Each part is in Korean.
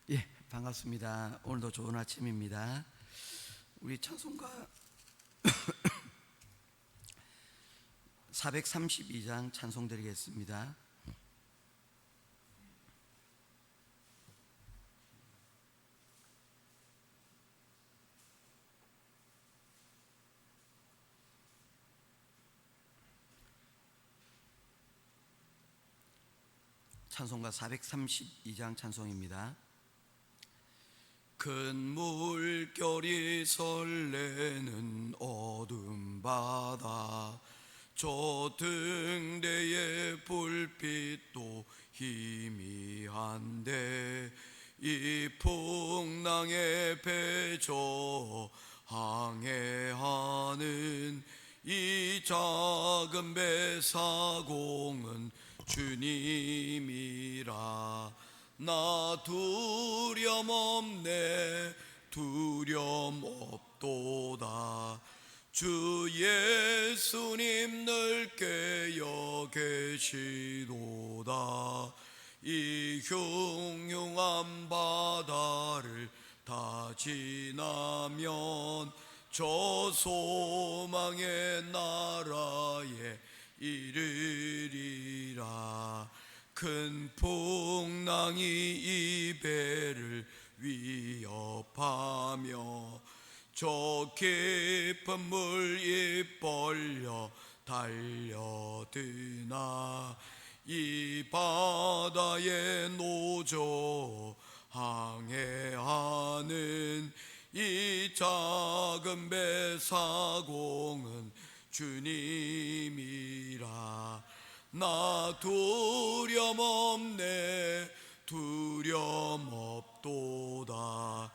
예, 반갑습니다. 오늘도 좋은 아침입니다. 우리 찬송가 432장 찬송 드리겠습니다. 찬송가 432장 찬송입니다. 큰 물결이 설레는 어둠 바다, 저 등대의 불빛도 희미한데 이 풍랑의 배저 항해하는 이 작은 배 사공은 주님이라. 나 두려움 없네, 두려움 없도다. 주 예수님 늘 깨어 계시도다. 이 흉흉한 바다를 다 지나면 저 소망의 나라에 이르리라. 큰 풍랑이 이 배를 위협하며 저 깊은 물이 벌려 달려드나 이 바다에 노조 항해하는 이 작은 배 사공은 주님이라. 나 두려움 없네, 두려움 없도다.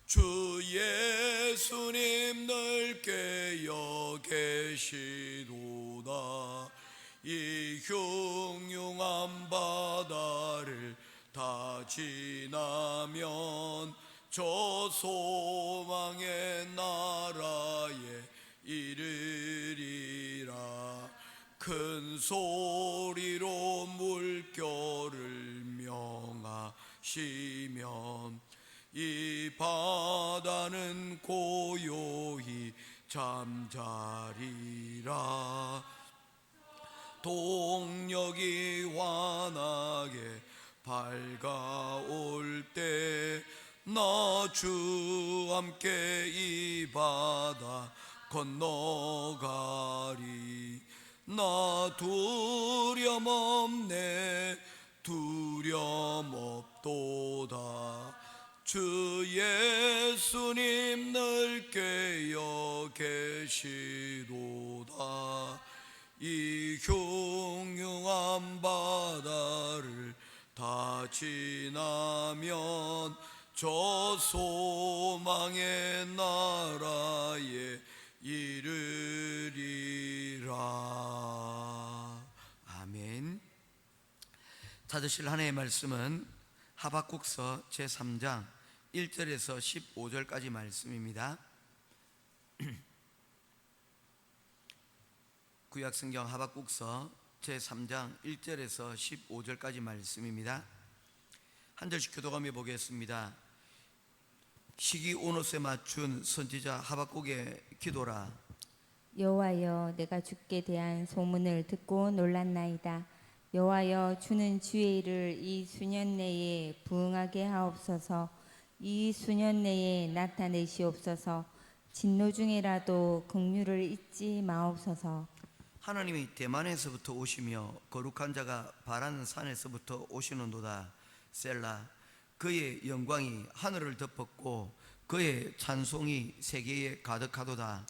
주 예수님 늘 깨어 계시도다. 이 흉흉한 바다를 다 지나면 저 소망의 나라에 이르리라. 큰 소리로 물결을 명하시면 이 바다는 고요히 잠자리라. 동력이 환하게 밝아올 때 나 주 함께 이 바다 건너가리. 나 두려움 없네, 두려움 없도다. 주 예수님 늘 깨어 계시도다. 이 흉흉한 바다를 다 지나면 저 소망의 나라에 이르리라. 아멘. 찾으실 하나님의 말씀은 하박국서 제3장 1절에서 15절까지 말씀입니다. 구약성경 하박국서 제3장 1절에서 15절까지 말씀입니다. 한 절씩 교독하며 보겠습니다. 시기 오롯에 맞춘 선지자 하박국의 기도라. 여호와여, 내가 주께 대한 소문을 듣고 놀랐나이다. 여호와여, 주는 주의 일을 이 수년 내에 부응하게 하옵소서. 이 수년 내에 나타내시옵소서. 진노 중에라도 긍휼을 잊지 마옵소서. 하나님이 대만에서부터 오시며 거룩한 자가 바라는 산에서부터 오시는도다. 셀라. 그의 영광이 하늘을 덮었고 그의 찬송이 세계에 가득하도다.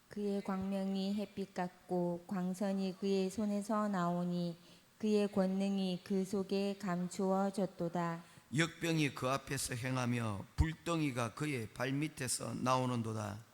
그의 광명이 햇빛 같고 광선이 그의 손에서 나오니 그의 권능이 그 속에 감추어졌도다. 역병이 그 앞에서 행하며 불덩이가 그의 발밑에서 나오는도다.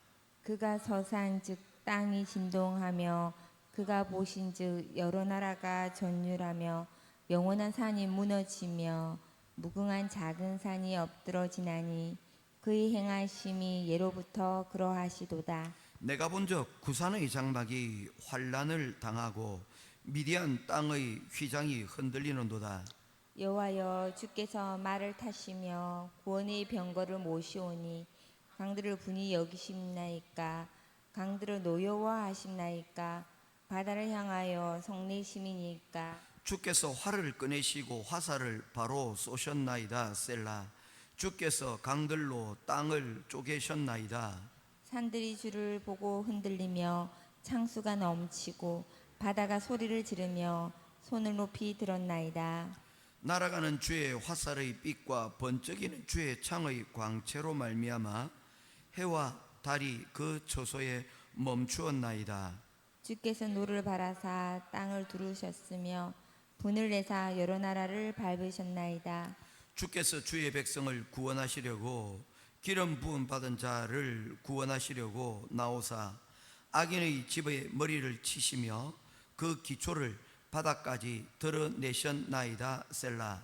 그가 서산즉 땅이 진동하며 그가 보신즉 여러 나라가 전율하며 영원한 산이 무너지며 무궁한 작은 산이 엎드러지나니 그의 행하심이 예로부터 그러하시도다. 내가 본적 구산의 장막이 환란을 당하고 미디안 땅의 휘장이 흔들리는도다. 여호와여 주께서 말을 타시며 구원의 병거를 모시오니 강들을 분이 여기심나이까 강들을 노여워하심나이까 바다를 향하여 성내심이니까 주께서 활을 꺼내시고 화살을 바로 쏘셨나이다. 셀라. 주께서 강들로 땅을 쪼개셨나이다. 산들이 주를 보고 흔들리며 창수가 넘치고 바다가 소리를 지르며 손을 높이 들었나이다. 날아가는 주의 화살의 빛과 번쩍이는 주의 창의 광채로 말미암아 해와 달이 그 처소에 멈추었나이다. 주께서 노를 바라사 땅을 두르셨으며 분을 내사 여러 나라를 밟으셨나이다. 주께서 주의 백성을 구원하시려고 기름 부음 받은 자를 구원하시려고 나오사 악인의 집의 머리를 치시며 그 기초를 바닥까지 드러내셨나이다. 셀라.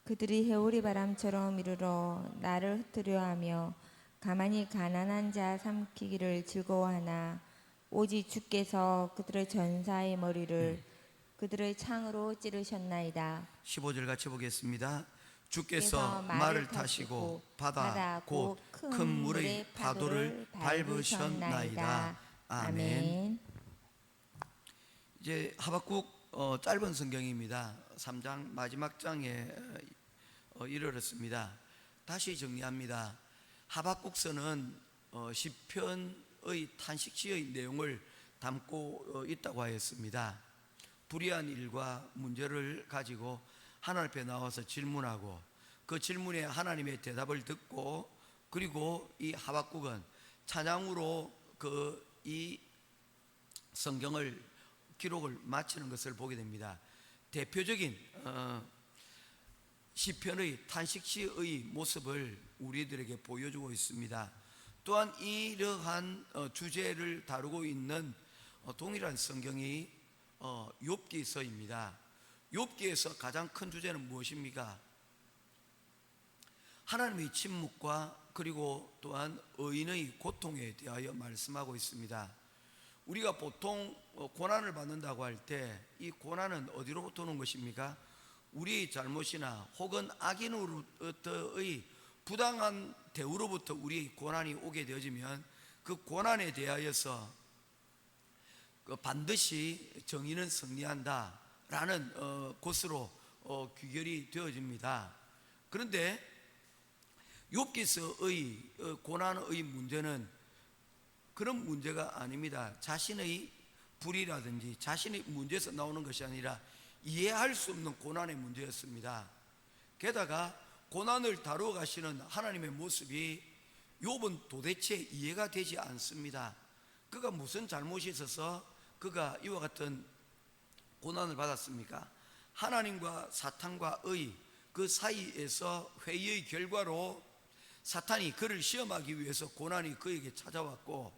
그들이 해오리 바람처럼 이르러 나를 흩으려 하며 가만히 가난한 자 삼키기를 즐거워하나 오직 주께서 그들의 전사의 머리를 그들의 창으로 찌르셨나이다. 15절 같이 보겠습니다. 주께서 말을 타시고 바다 곧 큰 물의 파도를 밟으셨나이다. 아멘. 이제 하박국 짧은 성경입니다. 3장 마지막 장에 이르렀습니다. 다시 정리합니다. 하박국서는 시편의 탄식시의 내용을 담고 있다고 하였습니다. 불의한 일과 문제를 가지고 하나님 앞에 나와서 질문하고 그 질문에 하나님의 대답을 듣고 그리고 이 하박국은 찬양으로 이 성경을 기록을 마치는 것을 보게 됩니다. 대표적인 시편의 탄식시의 모습을 우리들에게 보여주고 있습니다. 또한 이러한 주제를 다루고 있는 동일한 성경이 욥기서입니다. 욥기에서 가장 큰 주제는 무엇입니까? 하나님의 침묵과 그리고 또한 의인의 고통에 대하여 말씀하고 있습니다. 우리가 보통 고난을 받는다고 할 때 이 고난은 어디로부터 오는 것입니까? 우리의 잘못이나 혹은 악인으로부터의 부당한 대우로부터 우리의 고난이 오게 되어지면 그 고난에 대하여서 반드시 정의는 승리한다라는 것으로 귀결이 되어집니다. 그런데 욥기서의 고난의 문제는 그런 문제가 아닙니다. 자신의 불의라든지 자신의 문제에서 나오는 것이 아니라 이해할 수 없는 고난의 문제였습니다. 게다가 고난을 다루어 가시는 하나님의 모습이 욥은 도대체 이해가 되지 않습니다. 그가 무슨 잘못이 있어서 그가 이와 같은 고난을 받았습니까? 하나님과 사탄과의 그 사이에서 회의의 결과로 사탄이 그를 시험하기 위해서 고난이 그에게 찾아왔고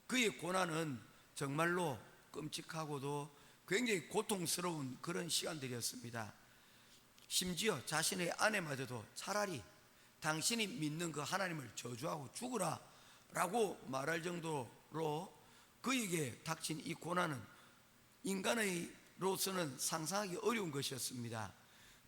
그의 고난은 정말로 끔찍하고도 굉장히 고통스러운 그런 시간들이었습니다. 심지어 자신의 아내마저도 차라리 당신이 믿는 그 하나님을 저주하고 죽으라 라고 말할 정도로 그에게 닥친 이 고난은 인간으로서는 상상하기 어려운 것이었습니다.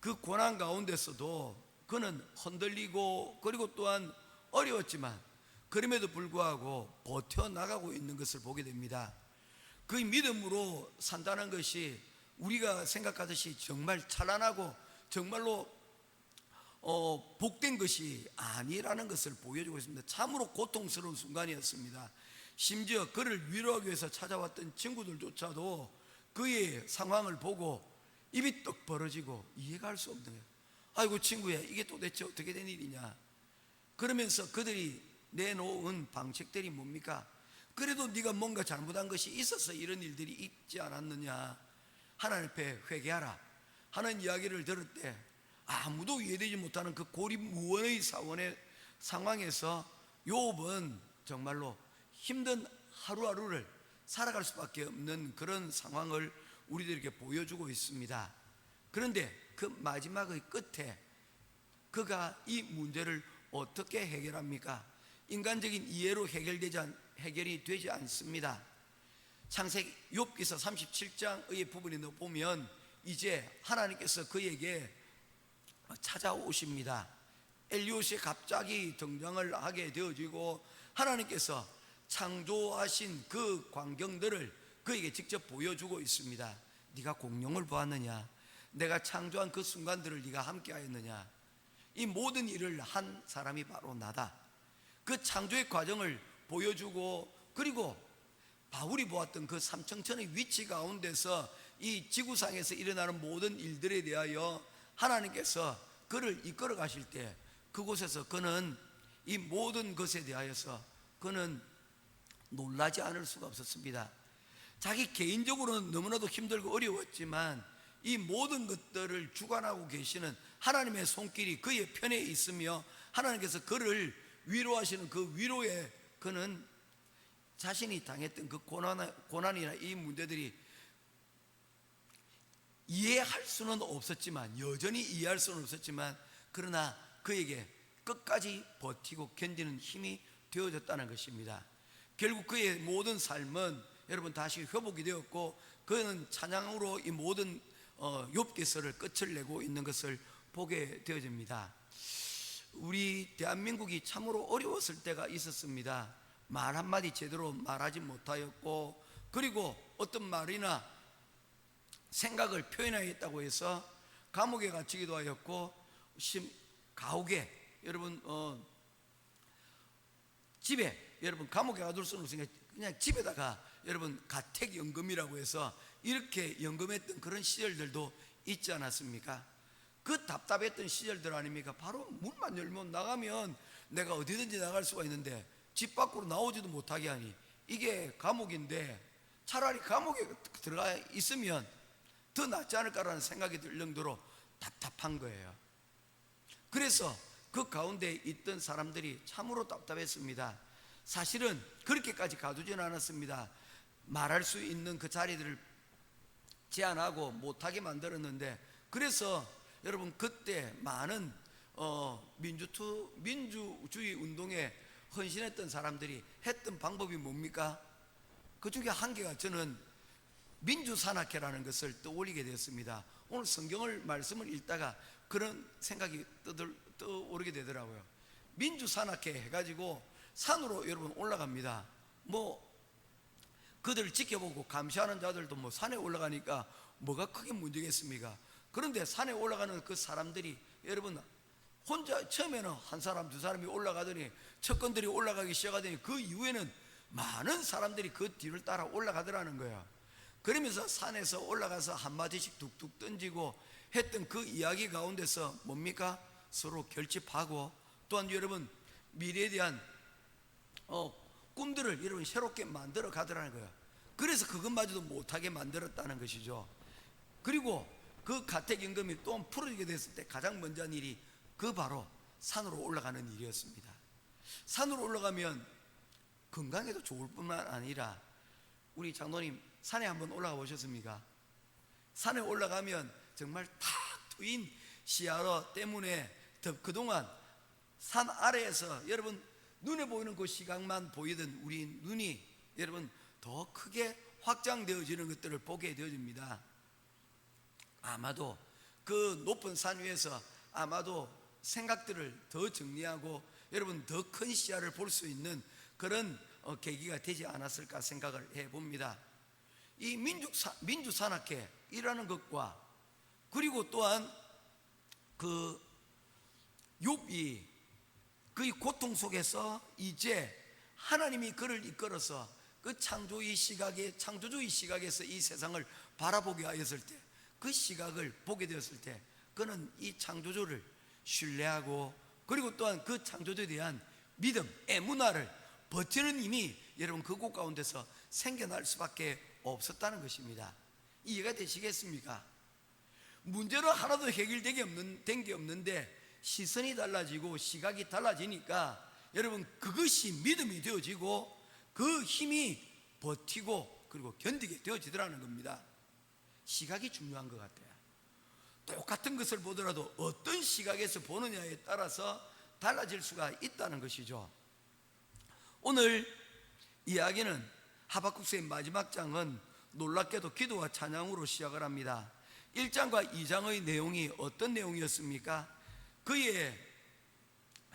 그 고난 가운데서도 그는 흔들리고 그리고 또한 어려웠지만 그럼에도 불구하고 버텨나가고 있는 것을 보게 됩니다. 그 믿음으로 산다는 것이 우리가 생각하듯이 정말 찬란하고 정말로 복된 것이 아니라는 것을 보여주고 있습니다. 참으로 고통스러운 순간이었습니다. 심지어 그를 위로하기 위해서 찾아왔던 친구들조차도 그의 상황을 보고 입이 떡 벌어지고 이해가 할 수 없는 거예요. 아이고 친구야, 이게 도대체 어떻게 된 일이냐. 그러면서 그들이 내놓은 방책들이 뭡니까? 그래도 네가 뭔가 잘못한 것이 있어서 이런 일들이 있지 않았느냐, 하나님 앞에 회개하라 하는 이야기를 들을 때 아무도 이해되지 못하는 그 고립무원의 상황에서 욥은 정말로 힘든 하루하루를 살아갈 수밖에 없는 그런 상황을 우리들에게 보여주고 있습니다. 그런데 그 마지막의 끝에 그가 이 문제를 어떻게 해결합니까? 인간적인 이해로 해결이 되지 않습니다. 창세기 욥기서 37장의 부분에 보면 이제 하나님께서 그에게 찾아오십니다. 엘리옷이 갑자기 등장을 하게 되어지고 하나님께서 창조하신 그 광경들을 그에게 직접 보여주고 있습니다. 네가 공룡을 보았느냐? 내가 창조한 그 순간들을 네가 함께 하였느냐? 이 모든 일을 한 사람이 바로 나다. 그 창조의 과정을 보여주고, 그리고 바울이 보았던 그 삼청천의 위치 가운데서 이 지구상에서 일어나는 모든 일들에 대하여 하나님께서 그를 이끌어 가실 때 그곳에서 그는 이 모든 것에 대하여서 그는 놀라지 않을 수가 없었습니다. 자기 개인적으로는 너무나도 힘들고 어려웠지만 이 모든 것들을 주관하고 계시는 하나님의 손길이 그의 편에 있으며 하나님께서 그를 위로하시는 그 위로에 그는 자신이 당했던 그 고난이나 이 문제들이 이해할 수는 없었지만, 여전히 이해할 수는 없었지만, 그러나 그에게 끝까지 버티고 견디는 힘이 되어졌다는 것입니다. 결국 그의 모든 삶은 여러분 다시 회복이 되었고, 그는 찬양으로 이 모든 욥기서를 끝을 내고 있는 것을 보게 되어집니다. 우리 대한민국이 참으로 어려웠을 때가 있었습니다. 말 한마디 제대로 말하지 못하였고, 그리고 어떤 말이나 생각을 표현하겠다고 해서 감옥에 갇히기도 하였고, 가옥에 여러분 집에 여러분 감옥에 가둘 수는 없으니까 그냥 집에다가 여러분 가택연금이라고 해서 이렇게 연금했던 그런 시절들도 있지 않았습니까? 그 답답했던 시절들 아닙니까? 바로 문만 열면 나가면 내가 어디든지 나갈 수가 있는데 집 밖으로 나오지도 못하게 하니 이게 감옥인데 차라리 감옥에 들어가 있으면 더 낫지 않을까라는 생각이 들 정도로 답답한 거예요. 그래서 그 가운데 있던 사람들이 참으로 답답했습니다. 사실은 그렇게까지 가두지는 않았습니다. 말할 수 있는 그 자리들을 제한하고 못하게 만들었는데, 그래서 여러분 그때 많은 민주주의 운동에 헌신했던 사람들이 했던 방법이 뭡니까? 그 중에 한 개가 저는 민주산악회라는 것을 떠올리게 되었습니다. 오늘 성경을 말씀을 읽다가 그런 생각이 떠오르게 되더라고요. 민주산악회 해가지고 산으로 여러분 올라갑니다. 그들을 지켜보고 감시하는 자들도 산에 올라가니까 뭐가 크게 문제겠습니까? 그런데 산에 올라가는 그 사람들이 여러분 혼자 처음에는 한 사람 두 사람이 올라가더니 척건들이 올라가기 시작하더니 그 이후에는 많은 사람들이 그 뒤를 따라 올라가더라는 거예요. 그러면서 산에서 올라가서 한마디씩 툭툭 던지고 했던 그 이야기 가운데서 뭡니까? 서로 결집하고, 또한 여러분 미래에 대한 꿈들을 여러분 새롭게 만들어 가더라는 거예요. 그래서 그것마저도 못하게 만들었다는 것이죠. 그리고 그 가택연금이 또 풀어지게 됐을 때 가장 먼저 한 일이 그 바로 산으로 올라가는 일이었습니다. 산으로 올라가면 건강에도 좋을 뿐만 아니라, 우리 장로님 산에 한번 올라가 보셨습니까? 산에 올라가면 정말 탁 트인 시야로 때문에 그동안 산 아래에서 여러분 눈에 보이는 그 시각만 보이던 우리 눈이 여러분 더 크게 확장되어지는 것들을 보게 되어집니다. 아마도 그 높은 산 위에서 아마도 생각들을 더 정리하고 여러분 더 큰 시야를 볼 수 있는 그런 계기가 되지 않았을까 생각을 해봅니다. 이 민주산악회라는 것과, 그리고 또한 그 욥이 그의 고통 속에서 이제 하나님이 그를 이끌어서 그 창조주의 시각에서 이 세상을 바라보게 하였을 때, 그 시각을 보게 되었을 때 그는 이 창조주를 신뢰하고, 그리고 또한 그 창조주에 대한 믿음, 에무나를 버티는 힘이 여러분 그곳 가운데서 생겨날 수밖에 없었다는 것입니다. 이해가 되시겠습니까? 문제는 하나도 해결된 게 없는데 시선이 달라지고 시각이 달라지니까 여러분 그것이 믿음이 되어지고 그 힘이 버티고 그리고 견디게 되어지더라는 겁니다. 시각이 중요한 것 같아요. 똑같은 것을 보더라도 어떤 시각에서 보느냐에 따라서 달라질 수가 있다는 것이죠. 오늘 이야기는 하박국서의 마지막 장은 놀랍게도 기도와 찬양으로 시작을 합니다. 1장과 2장의 내용이 어떤 내용이었습니까? 그의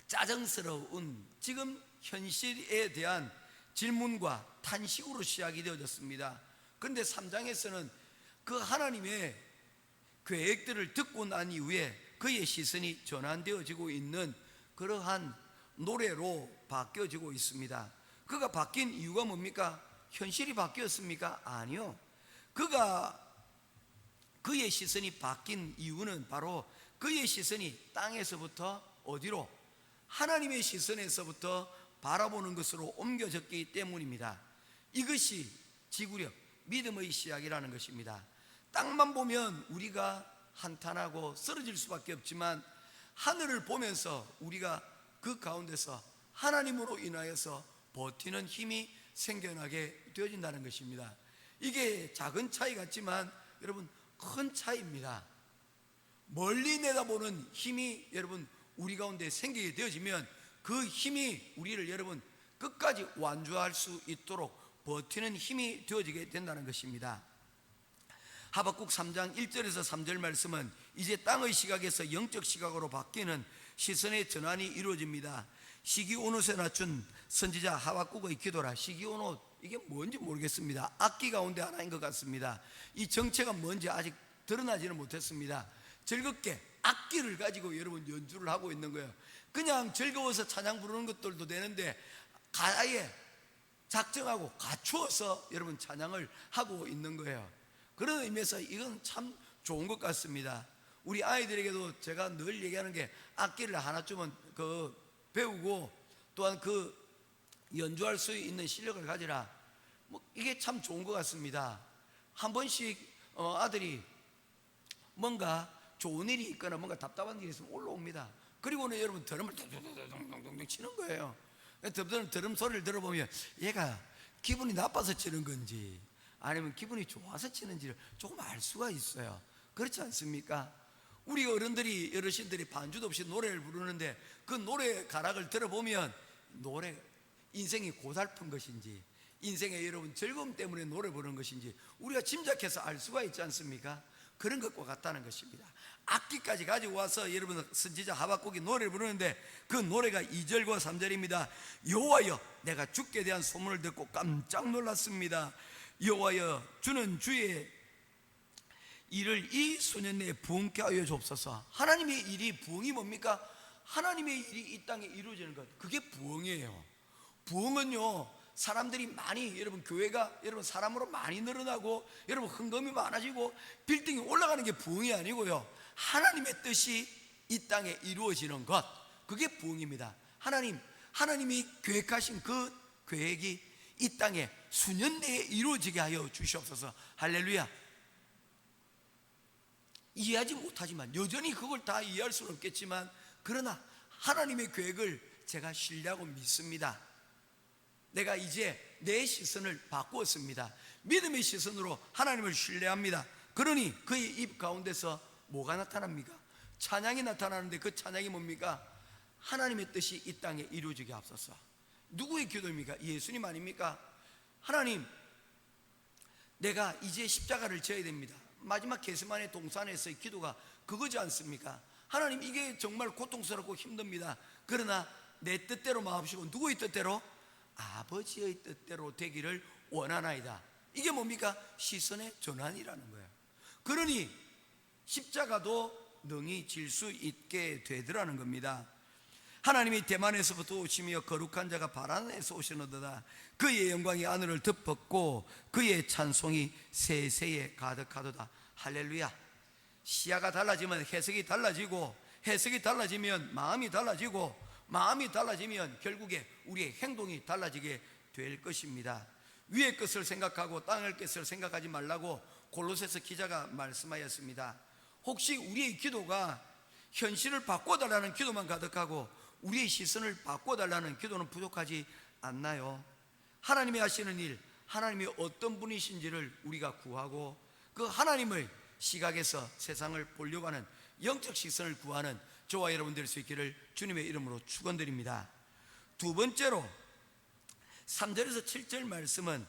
짜증스러운 지금 현실에 대한 질문과 탄식으로 시작이 되어졌습니다. 그런데 3장에서는 그 하나님의 계획들을 듣고 난 이후에 그의 시선이 전환되어지고 있는 그러한 노래로 바뀌어지고 있습니다. 그가 바뀐 이유가 뭡니까? 현실이 바뀌었습니까? 아니요. 그의 시선이 바뀐 이유는 바로 그의 시선이 땅에서부터 어디로? 하나님의 시선에서부터 바라보는 것으로 옮겨졌기 때문입니다. 이것이 지구력, 믿음의 시작이라는 것입니다. 땅만 보면 우리가 한탄하고 쓰러질 수밖에 없지만 하늘을 보면서 우리가 그 가운데서 하나님으로 인하여서 버티는 힘이 생겨나게 되어진다는 것입니다. 이게 작은 차이 같지만 여러분 큰 차이입니다. 멀리 내다보는 힘이 여러분 우리 가운데 생기게 되어지면 그 힘이 우리를 여러분 끝까지 완주할 수 있도록 버티는 힘이 되어지게 된다는 것입니다. 하박국 3장 1절에서 3절 말씀은 이제 땅의 시각에서 영적 시각으로 바뀌는 시선의 전환이 이루어집니다. 시기온옷에 낮춘 선지자 하박국의 기도라. 시기온옷 이게 뭔지 모르겠습니다. 악기 가운데 하나인 것 같습니다. 이 정체가 뭔지 아직 드러나지는 못했습니다. 즐겁게 악기를 가지고 여러분 연주를 하고 있는 거예요. 그냥 즐거워서 찬양 부르는 것들도 되는데 아예 작정하고 갖추어서 여러분 찬양을 하고 있는 거예요. 그런 의미에서 이건 참 좋은 것 같습니다. 우리 아이들에게도 제가 늘 얘기하는 게 악기를 하나쯤은 배우고 또한 연주할 수 있는 실력을 가지라. 이게 참 좋은 것 같습니다. 한 번씩 아들이 뭔가 좋은 일이 있거나 뭔가 답답한 일이 있으면 올라옵니다. 그리고는 여러분 드럼을 동동동동 치는 거예요. 드럼 소리를 들어보면 얘가 기분이 나빠서 치는 건지 아니면 기분이 좋아서 치는지를 조금 알 수가 있어요. 그렇지 않습니까? 우리 어르신들이 반주도 없이 노래를 부르는데 그 노래 가락을 들어보면 인생이 고달픈 것인지 인생의 여러분 즐거움 때문에 노래 부르는 것인지 우리가 짐작해서 알 수가 있지 않습니까? 그런 것과 같다는 것입니다. 악기까지 가지고 와서 여러분 선지자 하박국이 노래를 부르는데 그 노래가 2절과 3절입니다. 여호와여 내가 주께 대한 소문을 듣고 깜짝 놀랐습니다. 여호와여 주는 주의 일을 이 소년 내에 부흥케 하여 주옵소서. 하나님의 일이 부흥이 뭡니까? 하나님의 일이 이 땅에 이루어지는 것, 그게 부흥이에요. 부흥은요 사람들이 많이 여러분 교회가 여러분 사람으로 많이 늘어나고 여러분 흥금이 많아지고 빌딩이 올라가는 게 부흥이 아니고요 하나님의 뜻이 이 땅에 이루어지는 것, 그게 부흥입니다. 하나님이 계획하신 그 계획이 이 땅에 수년 내에 이루어지게 하여 주시옵소서. 할렐루야. 이해하지 못하지만 여전히 그걸 다 이해할 수는 없겠지만 그러나 하나님의 계획을 제가 신뢰하고 믿습니다. 내가 이제 내 시선을 바꾸었습니다. 믿음의 시선으로 하나님을 신뢰합니다. 그러니 그의 입 가운데서 뭐가 나타납니까? 찬양이 나타나는데 그 찬양이 뭡니까? 하나님의 뜻이 이 땅에 이루어지게 하옵소서. 누구의 기도입니까? 예수님 아닙니까? 하나님, 내가 이제 십자가를 져야 됩니다. 마지막 겟세마네 동산에서의 기도가 그거지 않습니까? 하나님, 이게 정말 고통스럽고 힘듭니다. 그러나 내 뜻대로 마옵시고 누구의 뜻대로? 아버지의 뜻대로 되기를 원하나이다. 이게 뭡니까? 시선의 전환이라는 거예요. 그러니 십자가도 능히 질 수 있게 되더라는 겁니다. 하나님이 대만에서부터 오시며 거룩한 자가 바란에서 오시노도다. 그의 영광이 하늘을 덮었고 그의 찬송이 세세에 가득하도다. 할렐루야. 시야가 달라지면 해석이 달라지고 해석이 달라지면 마음이 달라지고 마음이 달라지면 결국에 우리의 행동이 달라지게 될 것입니다. 위의 것을 생각하고 땅의 것을 생각하지 말라고 골로새서 기자가 말씀하였습니다. 혹시 우리의 기도가 현실을 바꿔달라는 기도만 가득하고 우리의 시선을 바꿔달라는 기도는 부족하지 않나요? 하나님이 하시는 일, 하나님이 어떤 분이신지를 우리가 구하고 그 하나님의 시각에서 세상을 보려고 하는 영적 시선을 구하는 저와 여러분 될 수 있기를 주님의 이름으로 축원드립니다. 두 번째로 3절에서 7절 말씀은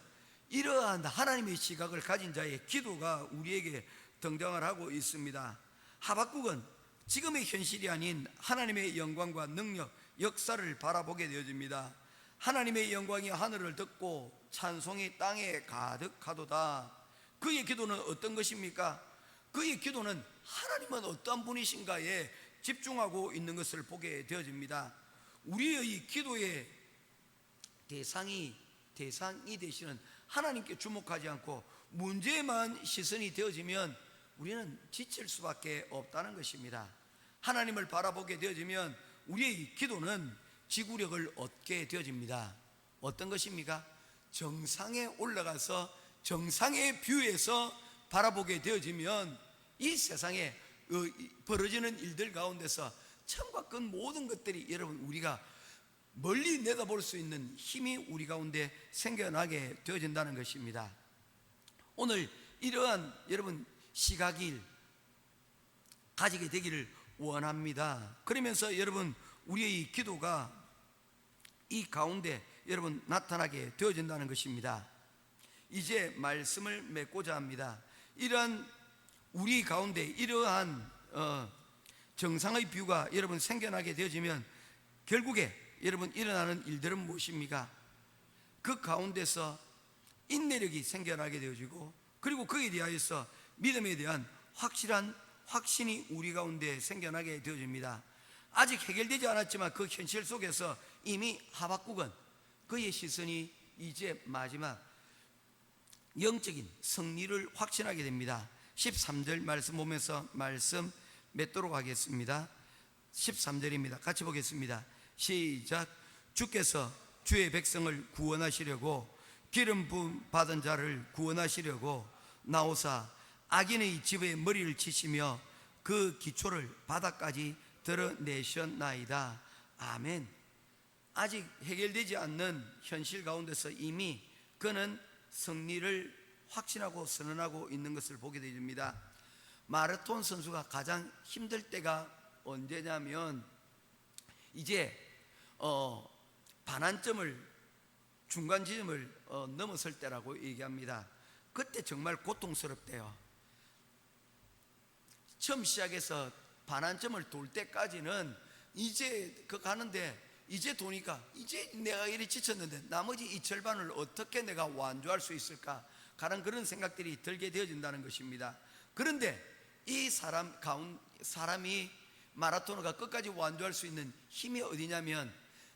이러한 하나님의 시각을 가진 자의 기도가 우리에게 등장을 하고 있습니다. 하박국은 지금의 현실이 아닌 하나님의 영광과 능력, 역사를 바라보게 되어집니다. 하나님의 영광이 하늘을 덮고 찬송이 땅에 가득하도다. 그의 기도는 어떤 것입니까? 그의 기도는 하나님은 어떠한 분이신가에 집중하고 있는 것을 보게 되어집니다. 우리의 기도의 대상이 되시는 하나님께 주목하지 않고 문제에만 시선이 되어지면 우리는 지칠 수밖에 없다는 것입니다. 하나님을 바라보게 되어지면 우리의 기도는 지구력을 얻게 되어집니다. 어떤 것입니까? 정상에 올라가서 정상의 뷰에서 바라보게 되어지면 이 세상에 벌어지는 일들 가운데서 천과 끈 모든 것들이 여러분 우리가 멀리 내다볼 수 있는 힘이 우리 가운데 생겨나게 되어진다는 것입니다. 오늘 이러한 여러분 시각을 가지게 되기를 원합니다. 그러면서 여러분 우리의 기도가 이 가운데 여러분 나타나게 되어진다는 것입니다. 이제 말씀을 맺고자 합니다. 이러한 우리 가운데 이러한 정상의 뷰가 여러분 생겨나게 되어지면 결국에 여러분 일어나는 일들은 무엇입니까? 그 가운데서 인내력이 생겨나게 되어지고 그리고 거기에 대하여서 믿음에 대한 확실한 확신이 우리 가운데 생겨나게 되어집니다. 아직 해결되지 않았지만 그 현실 속에서 이미 하박국은 그의 시선이 이제 마지막 영적인 승리를 확신하게 됩니다. 13절 말씀 보면서 말씀 맺도록 하겠습니다. 13절입니다. 같이 보겠습니다. 시작. 주께서 주의 백성을 구원하시려고 기름 부음 받은 자를 구원하시려고 나오사 악인의 집에 머리를 치시며 그 기초를 바닥까지 드러내셨나이다. 아멘. 아직 해결되지 않는 현실 가운데서 이미 그는 승리를 확신하고 선언하고 있는 것을 보게 됩니다. 마라톤 선수가 가장 힘들 때가 언제냐면 이제 반환점을 중간 지점을 넘었을 때라고 얘기합니다. 그때 정말 고통스럽대요. 처음 시작해서 반환점을 돌 때까지는 이제 그 가는데 이제 도니까 이제 내가 이리 지쳤는데 나머지 이 절반을 어떻게 내가 완주할 수 있을까 가는 그런 생각들이 들게 되어진다는 것입니다. 그런데 이 사람이 마라토너가 끝까지 완주할 수 있는 힘이 어디냐면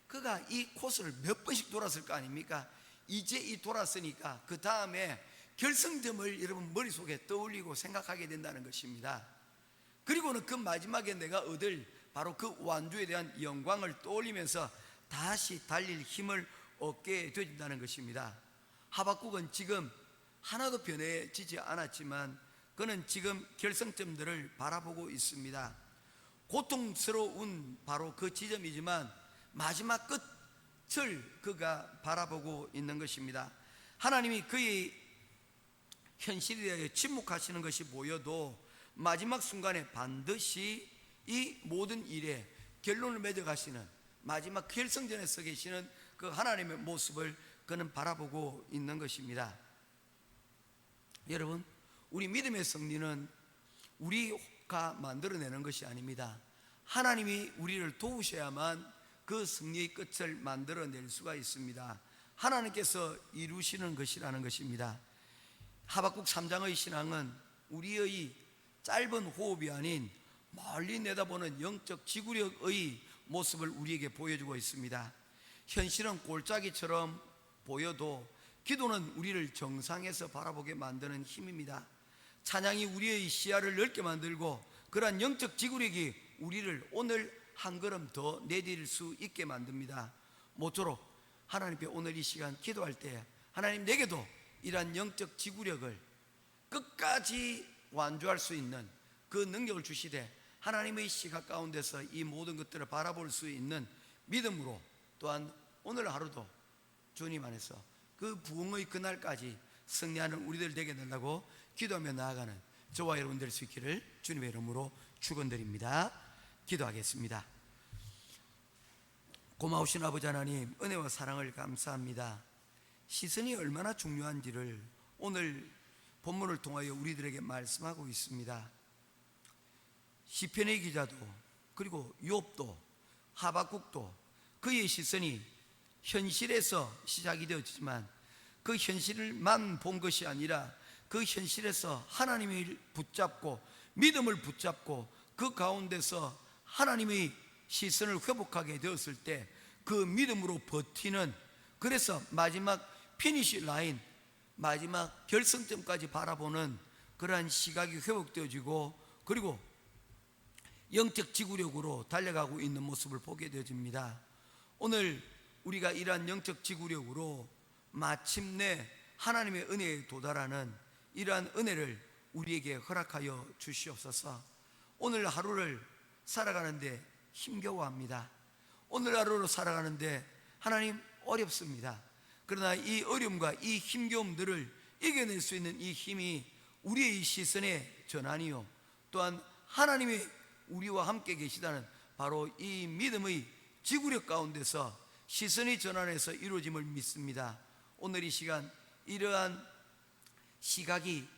그가 이 코스를 몇 번씩 돌았을 거 아닙니까? 이제 이 돌았으니까 그 다음에 결승점을 여러분 머릿속에 떠올리고 생각하게 된다는 것입니다. 그리고는 그 마지막에 내가 얻을 바로 그 완주에 대한 영광을 떠올리면서 다시 달릴 힘을 얻게 되어진다는 것입니다. 하박국은 지금 하나도 변해지지 않았지만 그는 지금 결승점들을 바라보고 있습니다. 고통스러운 바로 그 지점이지만 마지막 끝을 그가 바라보고 있는 것입니다. 하나님이 그의 현실에 대하여 침묵하시는 것이 보여도 마지막 순간에 반드시 이 모든 일에 결론을 맺어가시는 마지막 결승전에 서 계시는 그 하나님의 모습을 그는 바라보고 있는 것입니다. 여러분, 우리 믿음의 승리는 우리가 만들어내는 것이 아닙니다. 하나님이 우리를 도우셔야만 그 승리의 끝을 만들어낼 수가 있습니다. 하나님께서 이루시는 것이라는 것입니다. 하박국 3장의 신앙은 우리의 짧은 호흡이 아닌 멀리 내다보는 영적 지구력의 모습을 우리에게 보여주고 있습니다. 현실은 골짜기처럼 보여도 기도는 우리를 정상에서 바라보게 만드는 힘입니다. 찬양이 우리의 시야를 넓게 만들고 그러한 영적 지구력이 우리를 오늘 한 걸음 더 내디딜 수 있게 만듭니다. 모쪼록 하나님께 오늘 이 시간 기도할 때 하나님 내게도 이러한 영적 지구력을 끝까지 완주할 수 있는 그 능력을 주시되 하나님의 시각 가운데서 이 모든 것들을 바라볼 수 있는 믿음으로 또한 오늘 하루도 주님 안에서 그 부흥의 그날까지 승리하는 우리들 되게 된다고 기도하며 나아가는 저와 여러분 될 수 있기를 주님의 이름으로 축원드립니다. 기도하겠습니다. 고마우신 아버지 하나님, 은혜와 사랑을 감사합니다. 시선이 얼마나 중요한지를 오늘 본문을 통하여 우리들에게 말씀하고 있습니다. 시편의 기자도 그리고 욥도 하박국도 그의 시선이 현실에서 시작이 되었지만 그 현실만 본 것이 아니라 그 현실에서 하나님을 붙잡고 믿음을 붙잡고 그 가운데서 하나님의 시선을 회복하게 되었을 때 그 믿음으로 버티는, 그래서 마지막 피니시 라인, 마지막 결승점까지 바라보는 그러한 시각이 회복되어지고 그리고 영적 지구력으로 달려가고 있는 모습을 보게 되어집니다. 오늘 우리가 이러한 영적 지구력으로 마침내 하나님의 은혜에 도달하는 이러한 은혜를 우리에게 허락하여 주시옵소서. 오늘 하루를 살아가는데 힘겨워합니다. 오늘 하루를 살아가는데 하나님 어렵습니다. 그러나 이 어려움과 이 힘겨움들을 이겨낼 수 있는 이 힘이 우리의 시선의 전환이요, 또한 하나님의 우리와 함께 계시다는 바로 이 믿음의 지구력 가운데서 시선의 전환에서 이루어짐을 믿습니다. 오늘 이 시간 이러한 시각이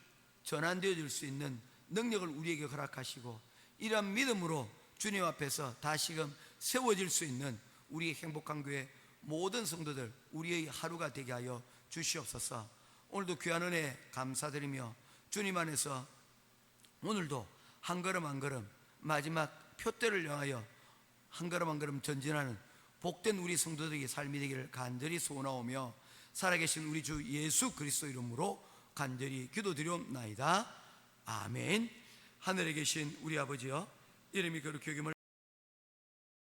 전환되어질 수 있는 능력을 우리에게 허락하시고 이러한 믿음으로 주님 앞에서 다시금 세워질 수 있는 우리의 행복한 교회 모든 성도들 우리의 하루가 되게 하여 주시옵소서. 오늘도 귀한 은혜 감사드리며 주님 안에서 오늘도 한 걸음 한 걸음 마지막 표대를 향하여 한 걸음 한 걸음 전진하는 복된 우리 성도들의 삶이 되기를 간절히 소원하오며 살아계신 우리 주 예수 그리스도 이름으로 간절히 기도드리옵나이다. 아멘. 하늘에 계신 우리 아버지여, 이름이 거룩히 여김을